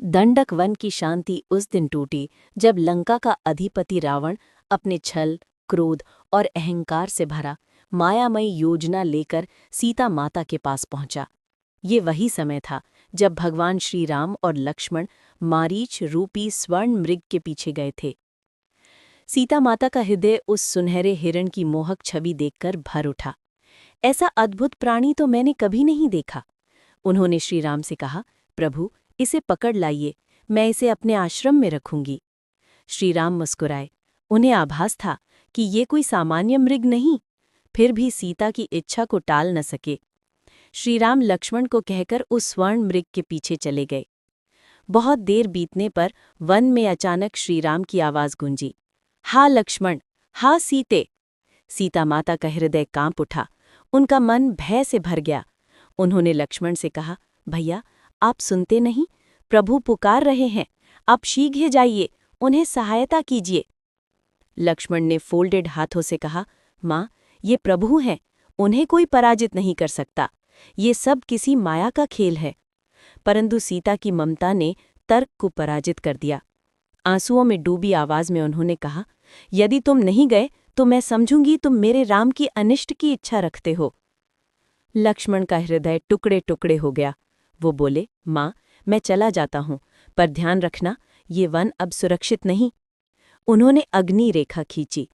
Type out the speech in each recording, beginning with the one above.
दंडक वन की शांति उस दिन टूटी जब लंका का अधिपति रावण अपने छल, क्रोध और अहंकार से भरा मायामयी योजना लेकर सीता माता के पास पहुंचा। ये वही समय था जब भगवान श्री राम और लक्ष्मण मारीच रूपी स्वर्ण मृग के पीछे गए थे। सीता माता का हृदय उस सुनहरे हिरण की मोहक छवि देखकर भर उठा। ऐसा अद्भुत प्राणी तो मैंने कभी नहीं देखा। उन्होंने श्री राम से कहा, प्रभु, इसे पकड़ लाइए, मैं इसे अपने आश्रम में रखूंगी। श्री राम मुस्कुराए। उन्हें आभास था कि ये कोई सामान्य मृग नहीं, फिर भी सीता की इच्छा को टाल न सके। श्री राम लक्ष्मण को कहकर उस स्वर्ण मृग के पीछे चले गए। बहुत देर बीतने पर वन में अचानक श्री राम की आवाज गूंजी, हा लक्ष्मण, हा सीते। सीता माता का हृदय कांप उठा, उनका मन भय से भर गया। उन्होंने लक्ष्मण से कहा, भैया, आप सुनते नहीं, प्रभु पुकार रहे हैं, आप शीघ्र जाइए, उन्हें सहायता कीजिए। लक्ष्मण ने फोल्डेड हाथों से कहा, माँ, ये प्रभु हैं, उन्हें कोई पराजित नहीं कर सकता, ये सब किसी माया का खेल है। परंतु सीता की ममता ने तर्क को पराजित कर दिया। आंसुओं में डूबी आवाज में उन्होंने कहा, यदि तुम नहीं गए तो मैं समझूंगी तुम मेरे राम की अनिष्ट की इच्छा रखते हो। लक्ष्मण का हृदय टुकड़े टुकड़े हो गया। वो बोले, माँ, मैं चला जाता हूँ, पर ध्यान रखना, ये वन अब सुरक्षित नहीं। उन्होंने अग्नि रेखा खींची।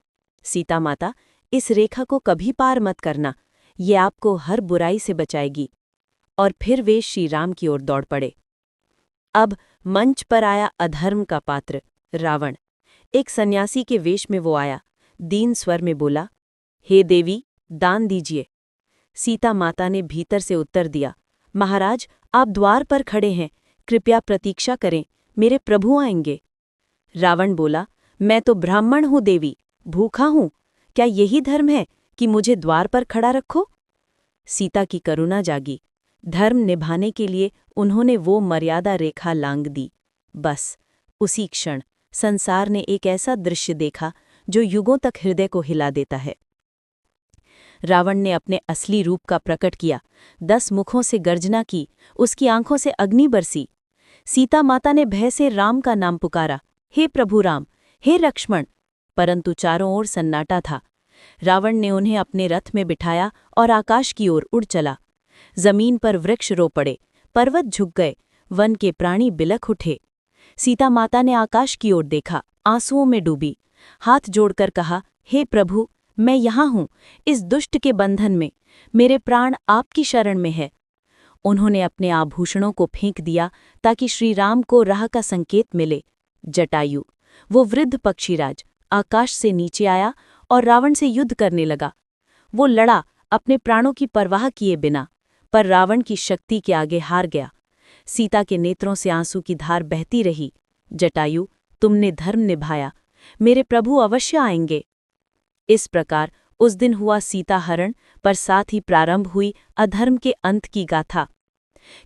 सीता माता, इस रेखा को कभी पार मत करना, ये आपको हर बुराई से बचाएगी। और फिर वे श्री राम की ओर दौड़ पड़े। अब मंच पर आया अधर्म का पात्र, रावण। एक सन्यासी के वेश में वो आया, दीन स्वर में बोला, हे देवी, दान दीजिए। सीता माता ने भीतर से उत्तर दिया, महाराज, आप द्वार पर खड़े हैं, कृपया प्रतीक्षा करें, मेरे प्रभु आएंगे। रावण बोला, मैं तो ब्राह्मण हूँ देवी, भूखा हूँ, क्या यही धर्म है कि मुझे द्वार पर खड़ा रखो? सीता की करुणा जागी। धर्म निभाने के लिए उन्होंने वो मर्यादा रेखा लांघ दी। बस उसी क्षण संसार ने एक ऐसा दृश्य देखा जो युगों तक हृदय को हिला देता है। रावण ने अपने असली रूप का प्रकट किया, 10 मुखों से गर्जना की, उसकी आंखों से अग्नि बरसी। सीता माता ने भय से राम का नाम पुकारा, हे प्रभु राम, हे लक्ष्मण, परंतु चारों ओर सन्नाटा था। रावण ने उन्हें अपने रथ में बिठाया और आकाश की ओर उड़ चला। जमीन पर वृक्ष रो पड़े, पर्वत झुक गए, वन के प्राणी बिलख उठे। सीता माता ने आकाश की ओर देखा, आंसुओं में डूबी, हाथ जोड़कर कहा, हे प्रभु, मैं यहाँ हूँ, इस दुष्ट के बंधन में, मेरे प्राण आपकी शरण में है। उन्होंने अपने आभूषणों को फेंक दिया ताकि श्री राम को राह का संकेत मिले। जटायु, वो वृद्ध पक्षीराज, आकाश से नीचे आया और रावण से युद्ध करने लगा। वो लड़ा अपने प्राणों की परवाह किए बिना, पर रावण की शक्ति के आगे हार गया। सीता के नेत्रों से आंसू की धार बहती रही। जटायु, तुमने धर्म निभाया, मेरे प्रभु अवश्य आएंगे। इस प्रकार उस दिन हुआ सीता हरण, पर साथ ही प्रारंभ हुई अधर्म के अंत की गाथा।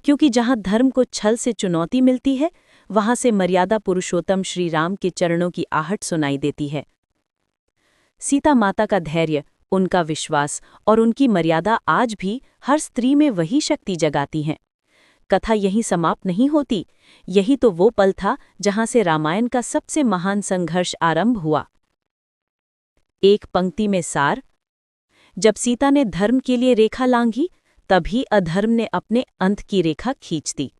क्योंकि जहां धर्म को छल से चुनौती मिलती है, वहां से मर्यादा पुरुषोत्तम श्री राम के चरणों की आहट सुनाई देती है। सीता माता का धैर्य, उनका विश्वास और उनकी मर्यादा आज भी हर स्त्री में वही शक्ति जगाती हैं। कथा यहीं समाप्त नहीं होती। यही तो वो पल था जहां से रामायण का सबसे महान संघर्ष आरंभ हुआ। एक पंक्ति में सार, जब सीता ने धर्म के लिए रेखा लांघी, तभी अधर्म ने अपने अंत की रेखा खींच दी।